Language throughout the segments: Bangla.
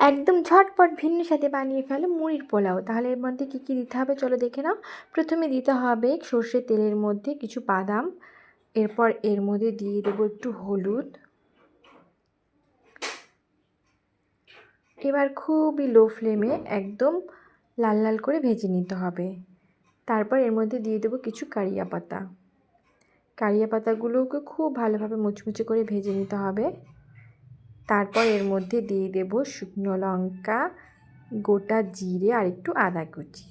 একদম ঝটপট ভিন্ন স্বাদে বানিয়ে ফেলো মুড়ির পোলাও। তাহলে এর মধ্যে কী কী দিতে হবে চলো দেখে নাও। প্রথমে দিতে হবে সর্ষের তেলের মধ্যে কিছু বাদাম, এরপর এর মধ্যে দিয়ে দেবো একটু হলুদ। এবার খুবই লো ফ্লেমে একদম লাল লাল করে ভেজে নিতে হবে। তারপর এর মধ্যে দিয়ে দেবো কিছু কারিয়া পাতা। কারিয়া পাতাগুলোকে খুব ভালোভাবে মুচমুচে করে ভেজে নিতে হবে। তারপর এর মধ্যে দিয়ে দেব শুকনো লঙ্কা, গোটা জিরে আর একটু আদা কুচি।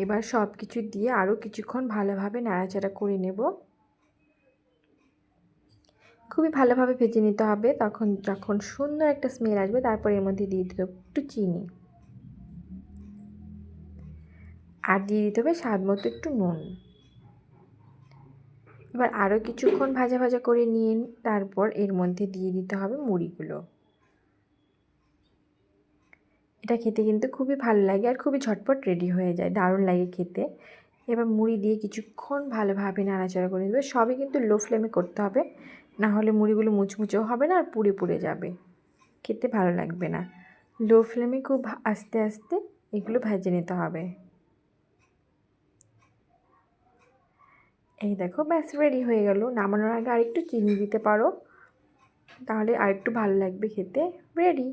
এবার সব কিছু দিয়ে আরও কিছুক্ষণ ভালোভাবে নাড়াচাড়া করে নেব। খুবই ভালোভাবে ভেজে নিতে হবে। যখন সুন্দর একটা স্মেল আসবে তারপর এর মধ্যে দিয়ে দিতে হবে একটু চিনি, আর দিয়ে দিতে হবে স্বাদ মতো একটু নুন। এবার আরও কিছুক্ষণ ভাজা ভাজা করে নিয়ে তারপর এর মধ্যে দিয়ে দিতে হবে মুড়িগুলো। এটা খেতে কিন্তু খুবই ভালো লাগে আর খুবই ঝটপট রেডি হয়ে যায়, দারুণ লাগে খেতে। এবার মুড়ি দিয়ে কিছুক্ষণ ভালোভাবে নাড়াচাড়া করে দেবে। সবই কিন্তু লো ফ্লেমে করতে হবে, না হলে মুড়িগুলো মুচমুচেও হবে না আর পুড়ে পুড়ে যাবে, খেতে ভালো লাগবে না। লো ফ্লেমে খুব আস্তে আস্তে এগুলো ভেজে নিতে হবে। এই দেখো ব্যাস রেডি হয়ে গেল। নামানোর আগে আরেকটু চিনি দিতে পারো, তাহলে আরেকটু ভালো লাগবে খেতে। রেডি।